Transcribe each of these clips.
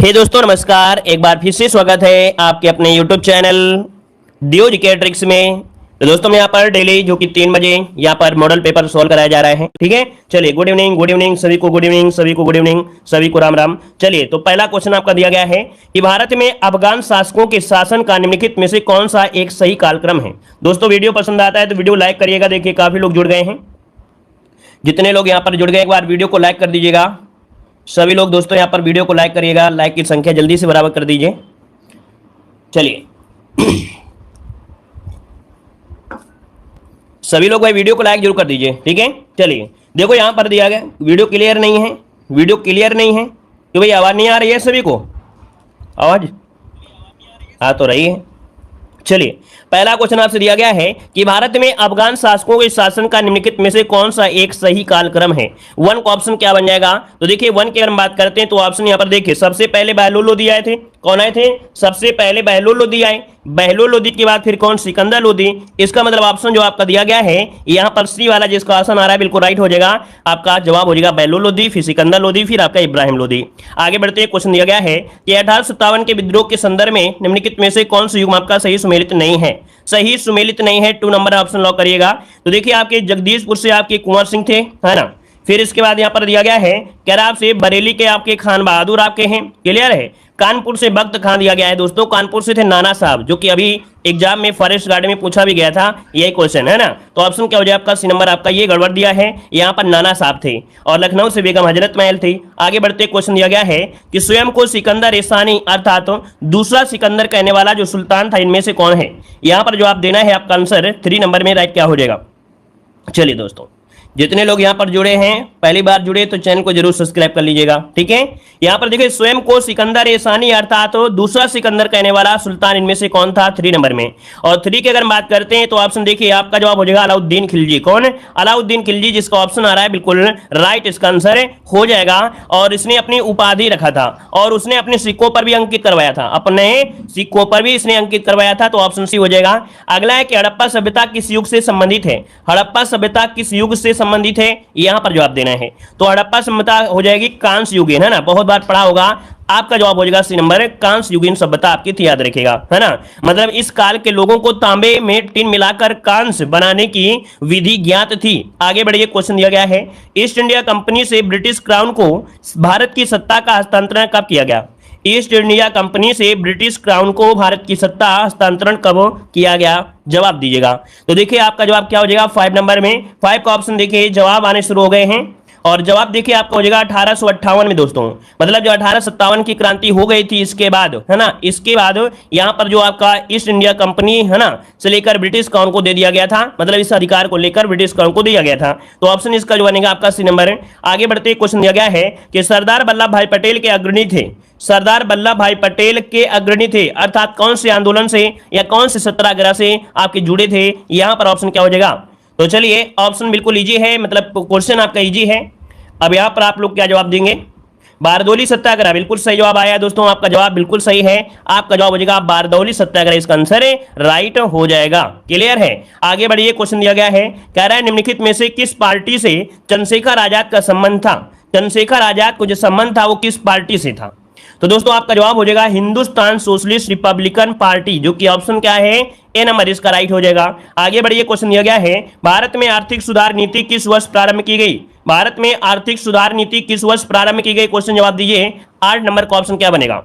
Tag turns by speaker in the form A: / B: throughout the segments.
A: हे दोस्तों नमस्कार। एक बार फिर से स्वागत है आपके अपने YouTube चैनल दियो जीके ट्रिक्स में। तो दोस्तों मैं यहाँ पर डेली जो कि 3 बजे यहाँ पर मॉडल पेपर सॉल्व कराया जा रहा है। ठीक है, चलिए गुड इवनिंग सभी को, गुड इवनिंग सभी को, गुड इवनिंग सभी को, राम राम। चलिए तो पहला क्वेश्चन आपका दिया गया है कि भारत में अफगान शासकों के शासन का निम्नलिखित में से कौन सा एक सही कालक्रम है। दोस्तों वीडियो पसंद आता है तो वीडियो लाइक करिएगा। देखिए काफी लोग जुड़ गए हैं, जितने लोग यहाँ पर जुड़ गए एक बार वीडियो को लाइक कर दीजिएगा। सभी लोग दोस्तों यहाँ पर वीडियो को लाइक करिएगा, लाइक की संख्या जल्दी से बराबर कर दीजिए। चलिए सभी लोग भाई वीडियो को लाइक जरूर कर दीजिए। ठीक है, चलिए देखो यहाँ पर दिया गया वीडियो क्लियर नहीं है, वीडियो क्लियर नहीं है तो भाई आवाज नहीं आ रही है सभी को? आवाज आ तो रही है। चलिए पहला क्वेश्चन आपसे दिया गया है कि भारत में अफगान शासकों के शासन का निम्नलिखित में से कौन सा एक सही कालक्रम है। वन का ऑप्शन क्या बन जाएगा? तो देखिए वन की अगर हम बात करते हैं तो ऑप्शन यहाँ पर देखिए सबसे पहले बहलोल लोदी आए थे। कौन आए थे? सबसे पहले बहलोल लोदी आए। बहलोल लोदी के बाद फिर कौन? सिकंदर लोदी। इसका मतलब ऑप्शन जो आपका दिया गया है यहाँ पर सी वाला जिसका ऑप्शन आ रहा है बिल्कुल राइट हो जाएगा। आपका जवाब हो जाएगा बहलोल लोदी, फिर सिकंदर लोदी, फिर आपका इब्राहिम लोदी। आगे बढ़ते हैं, क्वेश्चन दिया गया है कि 1857 के विद्रोह के संदर्भ में निम्नलिखित में से कौन सा युग्म आपका सही सुमेलित नहीं है? सही सुमेलित नहीं है, 2 नंबर ऑप्शन लॉक करिएगा। तो देखिए आपके जगदीशपुर से आपके कुंवर सिंह थे, है ना। फिर इसके बाद यहाँ पर दिया गया है कैराब से बरेली के आपके खान बहादुर आपके हैं। क्लियर है। कानपुर से बख्त खान दिया गया है दोस्तों, कानपुर से थे नाना साहब, जो कि अभी एग्जाम में फॉरेस्ट गार्ड में पूछा भी गया था, यही क्वेश्चन है ना। तो ऑप्शन क्या हो जाए आपका? सी नंबर आपका ये गड़बड़ दिया है, यहाँ पर नाना साहब थे। और लखनऊ से बेगम हजरत महल थी। आगे बढ़ते क्वेश्चन दिया गया है कि स्वयं को सिकंदर एसानी अर्थात दूसरा सिकंदर कहने वाला जो सुल्तान था इनमें से कौन है? यहाँ पर जवाब देना है आपका आंसर 3 नंबर में राइट क्या हो जाएगा। चलिए दोस्तों जितने लोग यहाँ पर जुड़े हैं, पहली बार जुड़े तो चैनल को जरूर सब्सक्राइब कर लीजिएगा। ठीक है, यहाँ पर देखिए स्वयं को सिकंदर एसानी अर्थात दूसरा सिकंदर कहने वाला सुल्तान इनमें से कौन था? 3 नंबर में। और 3 की अगर बात करते हैं तो ऑप्शन देखिए आपका जवाब हो जाएगा अलाउद्दीन खिलजी। कौन? अलाउद्दीन खिलजी, जिसका ऑप्शन आ रहा है बिल्कुल राइट इसका आंसर हो जाएगा। और इसने अपनी उपाधि रखा था और उसने अपने सिक्कों पर भी अंकित करवाया था, अपने सिक्कों पर भी इसने अंकित करवाया था। तो ऑप्शन सी हो जाएगा। अगला है कि हड़प्पा सभ्यता किस युग से संबंधित है? हड़प्पा सभ्यता किस युग से संबंधित है, यहां पर जवाब देना है। तो हड़प्पा सभ्यता हो जाएगी कांस्य युगीन, है ना, बहुत बार पढ़ा होगा। आपका जवाब हो जाएगा सी नंबर कांस्य युगीन सभ्यता आपकी थी, याद रखेगा, है ना। मतलब इस काल के लोगों को तांबे में टिन मिलाकर कांस्य बनाने की विधि ज्ञात थी। आगे बढ़िए, क्वेश्चन दिया गया है ईस्ट इंडिया कंपनी से ब्रिटिश क्राउन को भारत की सत्ता का हस्तांतरण कब किया गया? ईस्ट इंडिया कंपनी से ब्रिटिश क्राउन को भारत की सत्ता हस्तांतरण कब किया गया? जवाब दीजिएगा। तो देखिए आपका जवाब क्या हो जाएगा 5 नंबर में। 5 का ऑप्शन देखिए जवाब आने शुरू हो गए हैं और जवाब देखिए आपका हो जाएगा 1858 में दोस्तों। मतलब जो 1857 की क्रांति हो गई थी इसके बाद, है ना, इसके बाद यहाँ पर जो आपका ईस्ट इंडिया कंपनी, है ना, से लेकर ब्रिटिश क्राउन को दे दिया गया था। मतलब इस अधिकार को लेकर ब्रिटिश क्राउन को दिया गया था। तो ऑप्शन इसका जो बनेगा आपका सी नंबर है। आगे बढ़ते क्वेश्चन दिया गया है कि सरदार वल्लभ भाई पटेल के अग्रणी थे। सरदार वल्लभ भाई पटेल के अग्रणी थे अर्थात कौन से आंदोलन से या कौन से सत्याग्रह से आपके जुड़े थे? यहाँ पर ऑप्शन क्या हो जाएगा? तो चलिए ऑप्शन बिल्कुल इजी है, मतलब क्वेश्चन आपका इजी है। अब यहाँ पर आप लोग क्या जवाब देंगे? बारदौली सत्याग्रह, बिल्कुल सही जवाब आया दोस्तों। आपका जवाब बिल्कुल सही है, आपका जवाब हो जाएगा बारदौली सत्याग्रह, इसका आंसर राइट हो जाएगा। क्लियर है। आगे बढ़िए, क्वेश्चन दिया गया है कह रहा है निम्नलिखित में से किस पार्टी से चंद्रशेखर आजाद का संबंध था? चंद्रशेखर आजाद को जो संबंध था वो किस पार्टी से था? तो दोस्तों आपका जवाब हो जाएगा हिंदुस्तान सोशलिस्ट रिपब्लिकन पार्टी, जो कि ऑप्शन क्या है? ए नंबर इसका राइट हो जाएगा। आगे बढ़िए, क्वेश्चन दिया गया है भारत में आर्थिक सुधार नीति किस वर्ष प्रारंभ की गई? भारत में आर्थिक सुधार नीति किस वर्ष प्रारंभ की गई? क्वेश्चन जवाब दीजिए। 8 नंबर का ऑप्शन क्या बनेगा?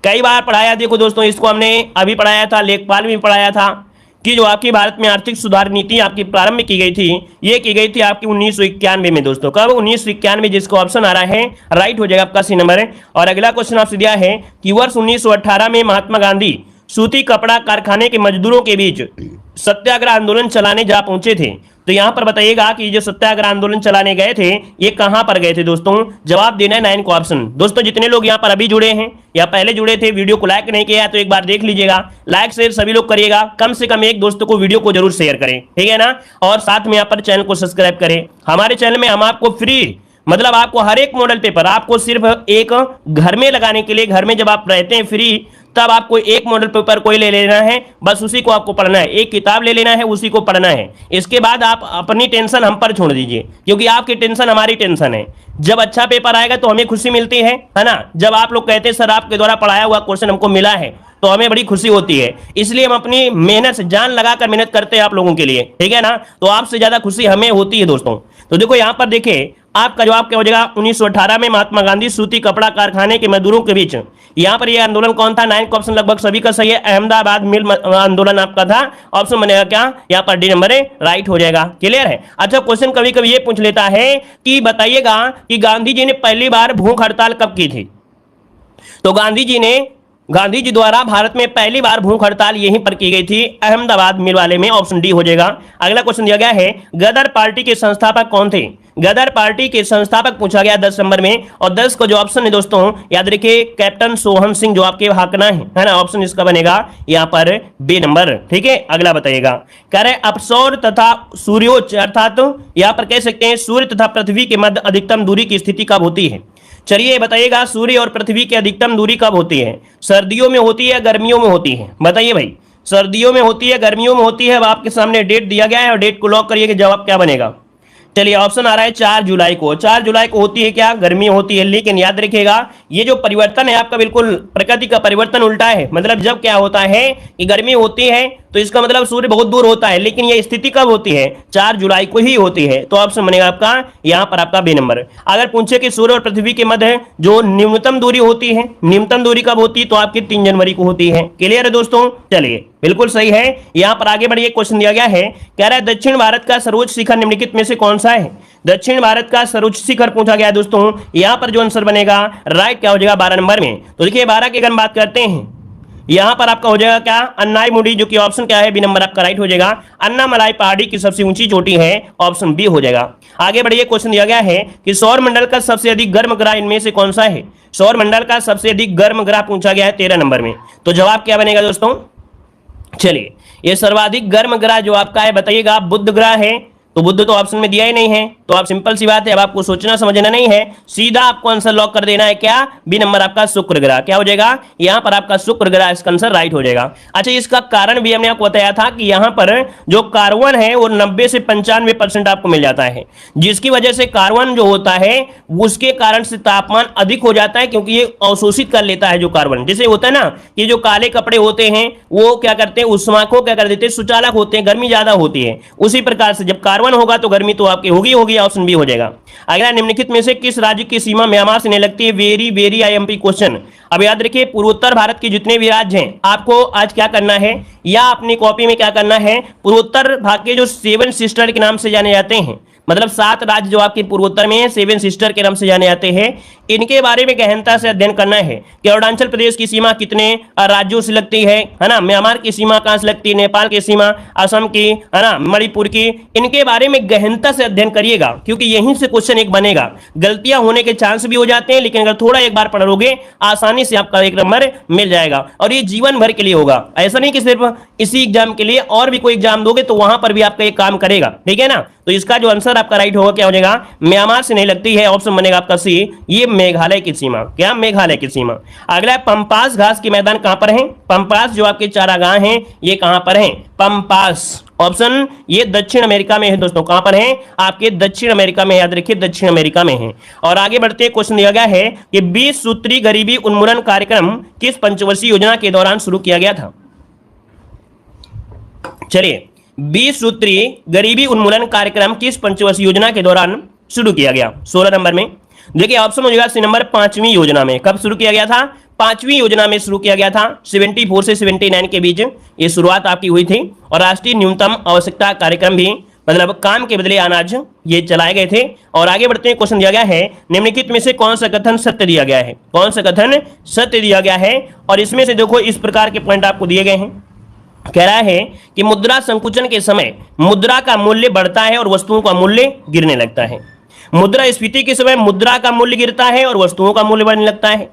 A: कई बार पढ़ाया, देखो दोस्तों इसको हमने अभी पढ़ाया था, लेखपाल में पढ़ाया था कि जो आपकी भारत में आर्थिक सुधार नीति आपकी प्रारंभ की गई थी, ये की गई थी आपकी 1991 में दोस्तों। कब? 1991, जिसको ऑप्शन आ रहा है राइट हो जाएगा आपका सी नंबर। और अगला क्वेश्चन आपसे दिया है कि वर्ष 1918 में महात्मा गांधी सूती कपड़ा कारखाने के मजदूरों के बीच सत्याग्रह आंदोलन चलाने जा पहुंचे थे। तो यहां पर बताइएगा कि जो सत्याग्रह आंदोलन चलाने गए थे ये कहां पर गए थे दोस्तों? जवाब देना है 9 को ऑप्शन। दोस्तों जितने लोग यहां पर अभी जुड़े हैं या पहले जुड़े थे, वीडियो को लाइक नहीं किया तो एक बार देख लीजिएगा। लाइक शेयर सभी लोग करिएगा, कम से कम एक दोस्तों को वीडियो को जरूर शेयर करें, ठीक है ना। और साथ में यहाँ पर चैनल को सब्सक्राइब करें। हमारे चैनल में हम आपको फ्री मतलब आपको हर एक मॉडल पेपर आपको सिर्फ एक घर में लगाने के लिए, घर में जब आप रहते हैं फ्री, तब आपको एक मॉडल पेपर कोई ले लेना है, बस उसी को आपको पढ़ना है, एक किताब ले लेना है, उसी को पढ़ना है। इसके बाद आप अपनी टेंशन हम पर छोड़ दीजिए, क्योंकि आपकी टेंशन हमारी टेंशन है। जब अच्छा पेपर आएगा तो हमें खुशी मिलती है ना। जब आप लोग कहते हैं सर आपके द्वारा पढ़ाया हुआ क्वेश्चन हमको मिला है, तो हमें बड़ी खुशी होती है। इसलिए हम अपनी मेहनत से जान लगाकर मेहनत करते हैं आप लोगों के लिए, ठीक है ना। तो आपसे ज्यादा खुशी हमें होती है दोस्तों। तो देखो यहां पर देखिए आपका जवाब क्या हो जाएगा, 1918 में महात्मा गांधी सूती कपड़ा कारखाने के मजदूरों के बीच, यहां पर यह आंदोलन कौन था। 9 का ऑप्शन लगभग सभी का सही है, अहमदाबाद मिल आंदोलन आपका था। ऑप्शन बनेगा क्या, यहां पर डी नंबर राइट हो जाएगा। क्लियर है। अच्छा क्वेश्चन कभी कभी ये पूछ लेता है कि बताइएगा कि गांधी जी ने पहली बार भूख हड़ताल कब की थी। तो गांधी जी द्वारा भारत में पहली बार भूख हड़ताल यहीं पर की गई थी, अहमदाबाद मिल वाले में। ऑप्शन डी हो जाएगा। अगला क्वेश्चन दिया गया है, गदर पार्टी के संस्थापक कौन थे। गदर पार्टी के संस्थापक पूछा गया 10 नंबर में, और 10 का जो ऑप्शन है दोस्तों याद रखिए कैप्टन सोहन सिंह जो आपके हाकना है ना। ऑप्शन इसका बनेगा यहां पर बी नंबर, ठीक है। अगला बताइएगा, कह रहे अपसौर तथा सूर्योच्च, अर्थात यहां पर कह सकते हैं सूर्य तथा पृथ्वी के मध्य अधिकतम दूरी की स्थिति कब होती है। चलिए बताइएगा सूर्य और पृथ्वी की अधिकतम दूरी कब होती है, सर्दियों में होती है, गर्मियों में होती है। बताइए भाई, सर्दियों में होती है, गर्मियों में होती है। अब आपके सामने डेट दिया गया है और डेट को लॉक करिए कि जवाब क्या बनेगा। चलिए ऑप्शन आ रहा है 4 जुलाई को। 4 जुलाई को होती है क्या, गर्मी होती है। लेकिन याद रखिएगा ये जो परिवर्तन है आपका बिल्कुल प्रकृति का परिवर्तन उल्टा है। मतलब जब क्या होता है कि गर्मी होती है तो इसका मतलब सूर्य बहुत दूर होता है, लेकिन ये स्थिति कब होती है, 4 जुलाई को ही होती है। तो ऑप्शन बनेगा आपका यहां पर आपका बी नंबर। अगर पूछे कि सूर्य और पृथ्वी के मध्य जो न्यूनतम दूरी होती है, न्यूनतम दूरी कब होती है, तो आपकी 3 जनवरी को होती है। क्लियर है दोस्तों। चलिए बिल्कुल सही है। यहां पर आगे बढ़िए, क्वेश्चन दिया गया है, कह रहा है दक्षिण भारत का सर्वोच्च शिखर निम्नलिखित में से कौन सा है। दक्षिण भारत का सर्वोच्च शिखर पूछा गया है दोस्तों। यहां पर जो आंसर बनेगा राइट क्या हो जाएगा, 12 नंबर में। तो देखिए 12 की अगर बात करते हैं, यहां पर आपका हो जाएगा क्या, अन्नाई मुडी, जो कि ऑप्शन क्या है, बी नंबर आपका राइट हो जाएगा। अन्नामलाई पहाड़ी की सबसे ऊंची चोटी है, ऑप्शन बी हो जाएगा। आगे बढ़िए, क्वेश्चन दिया गया है कि सौर मंडल का सबसे अधिक गर्म ग्रह इनमें से कौन सा है। सौर मंडल का सबसे अधिक गर्म ग्रह पूछा गया है 13 नंबर में। तो जवाब क्या बनेगा दोस्तों। चलिए ये सर्वाधिक गर्म ग्रह जो आपका है बताइएगा, बुध ग्रह है। तो बुध तो ऑप्शन में दिया ही नहीं है, तो आप सिंपल सी बात है, अब आपको सोचना समझना नहीं है, सीधा आपको आंसर लॉक कर देना है क्या, बी नंबर आपका शुक्र ग्रह। क्या हो जाएगा, यहां पर आपका शुक्र ग्रह इसका आंसर राइट हो जाएगा। अच्छा इसका कारण भी हमने आपको बताया था कि यहां पर जो कार्बन है वो 90 से 95% आपको मिल जाता है, जिसकी वजह से कार्बन जो होता है उसके कारण से तापमान अधिक हो जाता है, क्योंकि ये अवशोषित कर लेता है जो कार्बन। जैसे होता है ना कि जो काले कपड़े होते हैं वो क्या करते हैं, उष्मा को क्या कर देते हैं, सुचालक होते हैं, गर्मी ज्यादा होती है। उसी प्रकार से जब कार्बन होगा तो गर्मी तो आपकी होगी। ऑप्शन बी हो जाएगा। अगला, निम्नलिखित में से किस राज्य की सीमा म्यांमार से नहीं लगती है। Very very IMP question. अब याद रखिए पूर्वोत्तर भारत के जितने भी राज्य हैं आपको आज क्या करना है, या अपनी कॉपी में क्या करना है, पूर्वोत्तर भाग के जो 7 सिस्टर के नाम से जाने जाते हैं, मतलब 7 राज्य जो आपके पूर्वोत्तर में है 7 सिस्टर के नाम से जाने जाते हैं, इनके बारे में गहनता से अध्ययन करना है कि अरुणाचल प्रदेश की सीमा कितने राज्यों से लगती है ना, म्यांमार की सीमा कहां से लगती है, नेपाल की सीमा, असम की, है ना, मणिपुर की, इनके बारे में गहनता से अध्ययन करिएगा, क्योंकि यहीं से क्वेश्चन एक बनेगा। गलतियां होने के चांस भी हो जाते हैं, लेकिन अगर थोड़ा एक बार पढ़ लोगे आसानी से आपका 1 नंबर मिल जाएगा, और ये जीवन भर के लिए होगा। ऐसा नहीं कि सिर्फ इसी एग्जाम के लिए, और भी कोई एग्जाम दोगे तो वहां पर भी आपका एक काम करेगा, ठीक है ना। तो इसका जो आंसर आपका राइट होगा क्या हो जाएगा, म्यांमार से नहीं लगती है, ऑप्शन बनेगा आपका सी, ये मेघालय की सीमा। क्या, मेघालय की सीमा। अगला, पंपास घास के मैदान कहां पर हैं। पंपास जो आपके चारागाह हैं ये कहां पर हैं, पंपास, ऑप्शन ये दक्षिण अमेरिका में है दोस्तों। कहां पर है, आपके दक्षिण अमेरिका में, याद रखिए दक्षिण अमेरिका में है। और आगे बढ़ते क्वेश्चन दिया गया है कि 20 सूत्री गरीबी उन्मूलन कार्यक्रम किस पंचवर्षीय योजना के दौरान शुरू किया गया था। चलिए 20 सूत्री गरीबी उन्मूलन कार्यक्रम किस पंचवर्षीय योजना के दौरान शुरू किया गया, 16 नंबर में। देखिए ऑप्शन हो जाएगा सी नंबर 5वीं योजना में। कब शुरू किया गया था, 5वीं योजना में शुरू किया गया था। 74 से 79 के बीच ये शुरुआत आपकी हुई थी। और राष्ट्रीय न्यूनतम आवश्यकता कार्यक्रम भी, मतलब काम के बदले अनाज, ये चलाए गए थे। और आगे बढ़ते हैं, क्वेश्चन दिया गया है निम्नलिखित में से कौन सा कथन सत्य दिया गया है। कौन सा कथन सत्य दिया गया है, और इसमें से देखो इस प्रकार के पॉइंट आपको दिए गए हैं। कह रहा है कि मुद्रा संकुचन के समय मुद्रा का मूल्य बढ़ता है और वस्तुओं का मूल्य गिरने लगता है। मुद्रा स्फीति के समय मुद्रा का मूल्य गिरता है और वस्तुओं का मूल्य बढ़ने लगता है।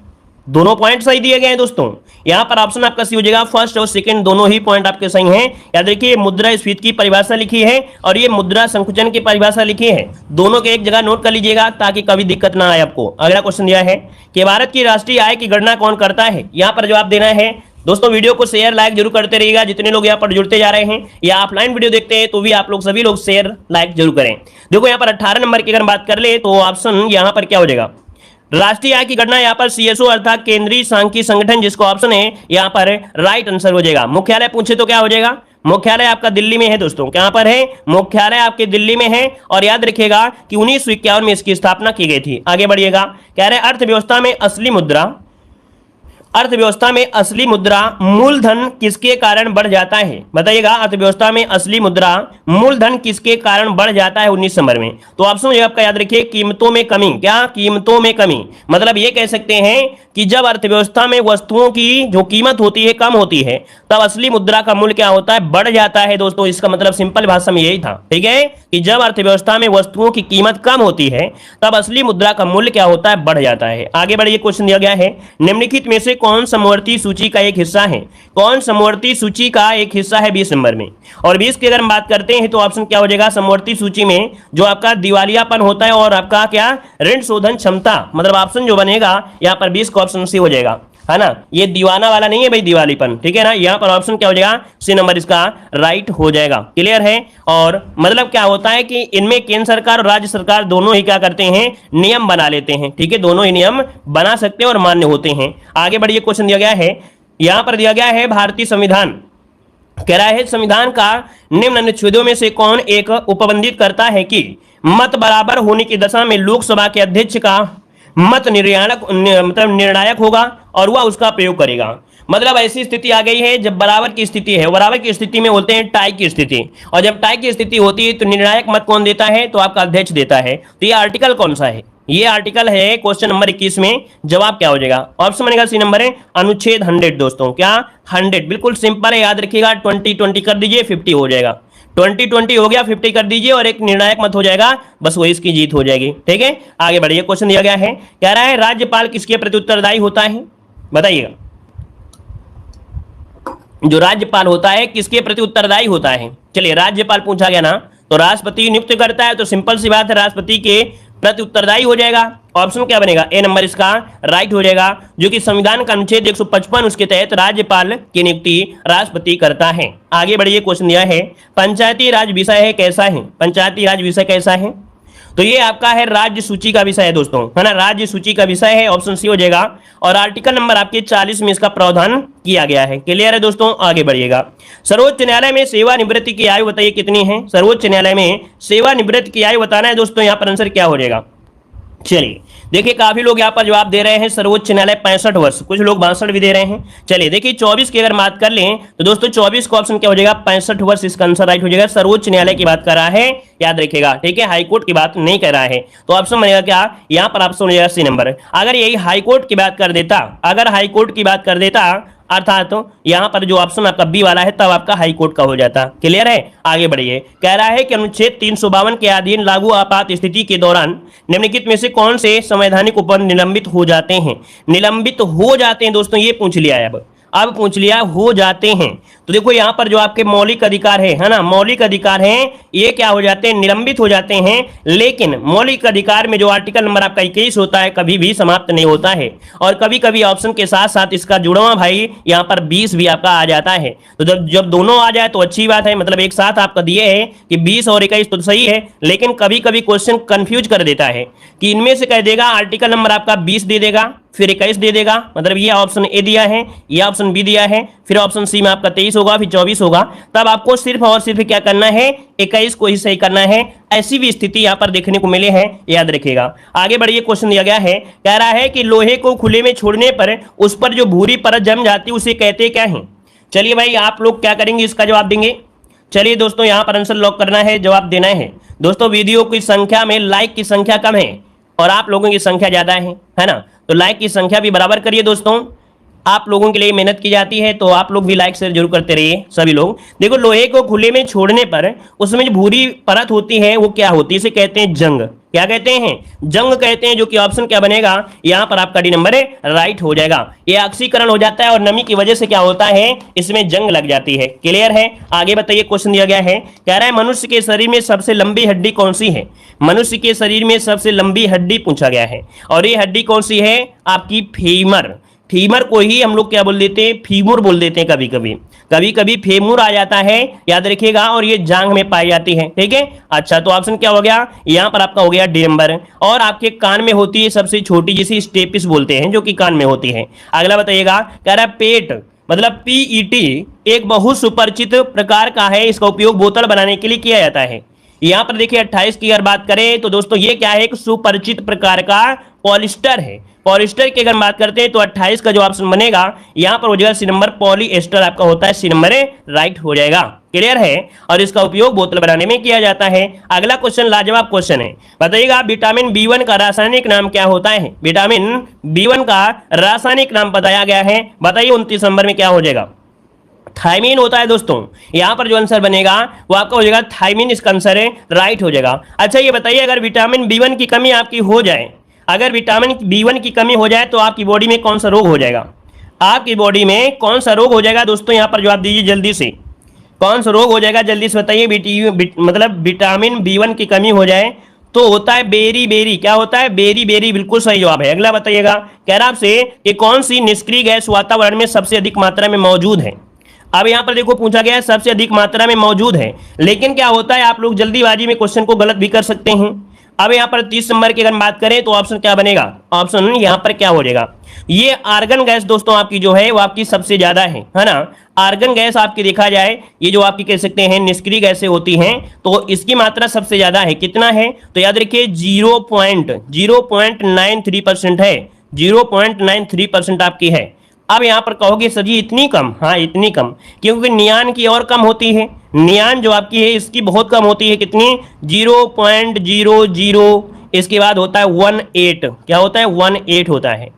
A: दोनों पॉइंट सही दिए गए हैं दोस्तों। यहां पर ऑप्शन आपका सी हो जाएगा, फर्स्ट और सेकंड दोनों ही पॉइंट आपके सही हैं। याद रखिए मुद्रास्फीति की परिभाषा लिखी है और ये मुद्रा संकुचन की परिभाषा लिखी है, दोनों के एक जगह नोट कर लीजिएगा ताकि कभी दिक्कत ना आए आपको। अगला क्वेश्चन दिया है कि भारत की राष्ट्रीय आय की गणना कौन करता है। यहां पर जवाब देना है दोस्तों। वीडियो को शेयर लाइक जरूर करते रहिएगा, जितने लोग यहाँ पर जुड़ते जा रहे हैं या ऑफलाइन वीडियो देखते हैं तो भी आप लोग सभी लोग शेयर लाइक जरूर करें। देखो यहाँ पर 18 नंबर की अगर बात कर ले तो ऑप्शन यहाँ पर क्या हो जाएगा, राष्ट्रीय आय की गणना यहाँ पर सीएसओ अर्थात केंद्रीय सांख्यिकी संगठन, जिसको ऑप्शन है यहाँ पर राइट आंसर हो जाएगा। मुख्यालय पूछे तो क्या हो जाएगा, मुख्यालय आपका दिल्ली में है दोस्तों। क्या पर है, मुख्यालय आपके दिल्ली में है। और याद रखिएगा कि 1951 में इसकी स्थापना की गई थी। आगे बढ़िएगा, कह रहे अर्थव्यवस्था में असली मुद्रा मूलधन किसके कारण बढ़ जाता है। बताइएगा, अर्थव्यवस्था में असली मुद्रा मूलधन किसके कारण बढ़ जाता है 19 नंबर में। तो ऑप्शन आपका याद रखिए, कीमतों में कमी। क्या, कीमतों में कमी। मतलब ये कह सकते हैं कि जब अर्थव्यवस्था में वस्तुओं की जो कीमत होती है कम होती है तब असली मुद्रा का मूल्य क्या होता है, बढ़ जाता है दोस्तों। इसका मतलब सिंपल भाषा में यही था, ठीक है, कि जब अर्थव्यवस्था में वस्तुओं की कीमत कम होती है तब असली मुद्रा का मूल्य क्या होता है, बढ़ जाता है। आगे बढ़िए, क्वेश्चन दिया गया है निम्नलिखित में से कौन समवर्ती सूची का एक हिस्सा है। कौन समवर्ती सूची का एक हिस्सा है 20 नंबर में। और 20 की अगर हम बात करते हैं तो ऑप्शन क्या हो जाएगा, समवर्ती सूची में जो आपका दिवालियापन होता है और आपका क्या ऋण शोधन क्षमता, मतलब ऑप्शन जो बनेगा यहाँ पर 20 का ऑप्शन सी हो जाएगा, है ना। ये दीवाना वाला नहीं है भाई, दिवालीपन, ठीक है ना। यहाँ पर ऑप्शन क्या हो जाएगा, सी नंबर इसका राइट हो जाएगा। क्लियर है। और मतलब क्या होता है कि इनमें केंद्र सरकार और राज्य सरकार दोनों ही क्या करते हैं, नियम बना लेते हैं, ठीक है, दोनों ही नियम बना सकते हैं और मान्य होते हैं। आगे बढ़िए, क्वेश्चन दिया गया है, यहां पर दिया गया है भारतीय संविधान कह रहा है संविधान का निम्न अनुच्छेदों में से कौन एक उपबंधित करता है कि मत बराबर होने की दशा में लोकसभा के अध्यक्ष का मत निर्णायक होगा और वह उसका प्रयोग करेगा। मतलब ऐसी स्थिति आ गई है जब बराबर की स्थिति है, बराबर की स्थिति में बोलते हैं टाई की स्थिति, और जब टाई की स्थिति होती है तो निर्णायक मत कौन देता है, तो आपका अध्यक्ष देता है। तो ये आर्टिकल कौन सा है, ये आर्टिकल है क्वेश्चन नंबर 21 में। जवाब क्या हो जाएगा, ऑप्शन बनेगा सी नंबर है अनुच्छेद 100 दोस्तों। क्या 100, बिल्कुल सिंपल है, याद रखिएगा 20 कर दीजिए 50 हो जाएगा, 20 हो गया, 50 कर दीजिए और एक निर्णायक मत हो जाएगा, बस वो इसकी जीत हो जाएगी, ठीक है। आगे बढ़िए, क्वेश्चन दिया गया है, कह रहा है राज्यपाल किसके प्रति उत्तरदायी होता है। बताइएगा, जो राज्यपाल होता है किसके प्रति उत्तरदायी होता है। चलिए, राज्यपाल पूछा गया ना, तो राष्ट्रपति नियुक्त करता है, तो सिंपल सी बात है राष्ट्रपति के प्रति उत्तरदायी हो जाएगा। ऑप्शन क्या बनेगा, ए नंबर इसका राइट हो जाएगा, जो कि संविधान का अनुच्छेद 155 उसके तहत राज्यपाल की नियुक्ति राष्ट्रपति करता है। आगे बढ़िए, क्वेश्चन दिया है पंचायती राज विषय है कैसा है। पंचायती राज विषय कैसा है, तो ये आपका है राज्य सूची का विषय है दोस्तों, है ना, राज्य सूची का विषय है, ऑप्शन सी हो जाएगा। और आर्टिकल नंबर आपके 40 में इसका प्रावधान किया गया है। क्लियर है दोस्तों। आगे बढ़िएगा, सर्वोच्च न्यायालय में सेवानिवृत्ति की आयु बताइए कितनी है। सर्वोच्च न्यायालय में सेवानिवृत्ति की आयु बताना है दोस्तों, यहाँ पर आंसर क्या हो जाएगा। चलिए देखिए, काफी लोग यहाँ पर जवाब दे रहे हैं सर्वोच्च न्यायालय 65 वर्ष, कुछ लोग 62 भी दे रहे हैं। चलिए देखिए, 24 की अगर बात कर लें तो दोस्तों 24 का ऑप्शन क्या हो जाएगा, 65 वर्ष इसका आंसर राइट हो जाएगा। सर्वोच्च न्यायालय की बात कर रहा है, याद रखिएगा, ठीक है, हाईकोर्ट की बात नहीं कर रहा है। तो ऑप्शन बनेगा क्या, यहाँ पर ऑप्शन हो जाएगा सी नंबर। अगर यही हाईकोर्ट की बात कर देता, अगर हाईकोर्ट की बात कर देता अर्थात तो यहाँ पर जो ऑप्शन आपका बी वाला है तब आपका हाई कोर्ट का हो जाता। क्लियर है। आगे बढ़िए, कह रहा है कि अनुच्छेद 352 के अधीन लागू आपात स्थिति के दौरान निम्नलिखित में से कौन से संवैधानिक उपबंध निलंबित हो जाते हैं। निलंबित हो जाते हैं दोस्तों, ये पूछ लिया है, अब पूछ लिया हो जाते हैं। तो देखो यहाँ पर जो आपके मौलिक अधिकार है ना, मौलिक अधिकार हैं, ये क्या हो जाते हैं, निलंबित हो जाते हैं। लेकिन मौलिक अधिकार में जो आर्टिकल नंबर आपका 21 होता है कभी भी समाप्त नहीं होता है, और कभी कभी ऑप्शन के साथ साथ इसका जुड़वा भाई यहाँ पर 20 भी आपका आ जाता है। तो जब दोनों आ जाए तो अच्छी बात है, मतलब एक साथ आपका दिए है कि 20 और 21 तो सही है, लेकिन कभी कभी क्वेश्चन कंफ्यूज कर देता है कि इनमें से कह देगा आर्टिकल नंबर आपका 20 दे देगा, फिर 21 दे देगा, मतलब ये ऑप्शन ए दिया है, ये ऑप्शन बी दिया है, फिर ऑप्शन सी में आपका 23 होगा, फिर 24 होगा। तब आपको सिर्फ और सिर्फ क्या करना है, 21 को ही सही करना है। ऐसी भी स्थिति यहाँ पर देखने को मिले हैं, याद रखिएगा। आगे बढ़िए, क्वेश्चन दिया गया है, कह रहा है कि लोहे को खुले में छोड़ने पर उस पर जो भूरी परत जम जाती है उसे कहते क्या है। चलिए भाई, आप लोग क्या करेंगे, इसका जवाब देंगे। चलिए दोस्तों, यहाँ पर आंसर लॉक करना है, जवाब देना है। दोस्तों वीडियो की संख्या में लाइक की संख्या कम है और आप लोगों की संख्या ज्यादा है ना, तो लाइक की संख्या भी बराबर करिए दोस्तों। आप लोगों के लिए मेहनत की जाती है, तो आप लोग भी लाइक शेयर जरूर करते रहिए सभी लोग। देखो, लोहे को खुले में छोड़ने पर उसमें जो भूरी परत होती है वो क्या होती है, इसे कहते हैं जंग। क्या कहते हैं, जंग कहते हैं, जो कि ऑप्शन क्या बनेगा यहां पर आपका डी नंबर राइट हो जाएगा। ये ऑक्सीकरण हो जाता है और नमी की वजह से क्या होता है, इसमें जंग लग जाती है। क्लियर है। आगे बताइए, क्वेश्चन दिया गया है, कह रहा है मनुष्य के शरीर में सबसे लंबी हड्डी कौन सी है। मनुष्य के शरीर में सबसे लंबी हड्डी पूछा गया है, और ये हड्डी कौन सी है, आपकी फीमर। फीमर को ही हम लोग क्या बोल देते हैं, फीमुर बोल देते हैं। कभी कभी कभी कभी फेमुर आ जाता है, याद रखिएगा, और ये जांग में पाई जाती है। ठीक है, अच्छा, तो ऑप्शन क्या हो गया यहां पर आपका हो गया डी नंबर। और आपके कान में होती है सबसे छोटी, जिसे स्टेपिस बोलते हैं, जो कि कान में होती है। अगला बताइएगा, कह रहा है पेट मतलब पीईटी एक बहुत सुपरिचित प्रकार का है, इसका उपयोग बोतल बनाने के लिए किया जाता है। यहां पर देखिए 28 की अगर बात करें तो दोस्तों ये क्या है, एक सुपरिचित प्रकार का पॉलिस्टर है। पॉलिस्टर की अगर बात करते हैं तो 28 का जो ऑप्शन बनेगा यहां पर हो जाएगा सी नंबर, पॉलीएस्टर आपका होता है सी नंबर राइट हो जाएगा। क्लियर है, और इसका उपयोग बोतल बनाने में किया जाता है। अगला क्वेश्चन लाजवाब क्वेश्चन है, बताइएगा विटामिन B1 का रासायनिक नाम क्या होता है। विटामिन B1 का रासायनिक नाम बताया गया है, बताइए 29 नंबर में क्या हो जाएगा, थायमीन होता है दोस्तों। यहां पर जो आंसर बनेगा वो आपका हो जाएगा थायमीन, इसका आंसर है राइट हो जाएगा। अच्छा ये बताइए, अगर विटामिन B1 की कमी आपकी हो जाए, अगर विटामिन B1 की कमी हो जाए तो आपकी बॉडी में कौन सा रोग हो जाएगा, आपकी बॉडी में कौन सा रोग हो जाएगा दोस्तों, यहां पर जवाब दीजिए जल्दी से, कौन सा रोग हो जाएगा जल्दी से बताइए। मतलब विटामिन B1 की कमी हो जाए तो होता है बेरी बेरी, क्या होता है, बेरी बेरी, बिल्कुल सही जवाब है। अगला बताइएगा, कह रहा आपसे कि कौन सी निष्क्रिय गैस वातावरण में सबसे अधिक मात्रा में मौजूद है। अब यहां पर देखो पूछा गया है सबसे अधिक मात्रा में मौजूद है, लेकिन क्या होता है, आप लोग जल्दीबाजी में क्वेश्चन को गलत भी कर सकते हैं। अब यहां पर 30 नंबर की अगर बात करें तो ऑप्शन क्या बनेगा, ऑप्शन यहां पर क्या हो जाएगा, ये आर्गन गैस दोस्तों आपकी जो है वो आपकी सबसे ज्यादा है ना। आर्गन गैस आपकी देखा जाए, ये जो आपकी कह सकते हैं निष्क्रिय गैसें होती हैं, तो इसकी मात्रा सबसे ज्यादा है। कितना है, तो याद रखिए 0.93% है, 0.93% आपकी है। अब यहां पर कहोगे सर जी इतनी कम, हाँ इतनी कम, क्योंकि नियान की और कम होती है, नियान जो आपकी है इसकी बहुत कम होती है। कितनी, 0.00, इसके बाद होता है 18, क्या होता है 18 होता है।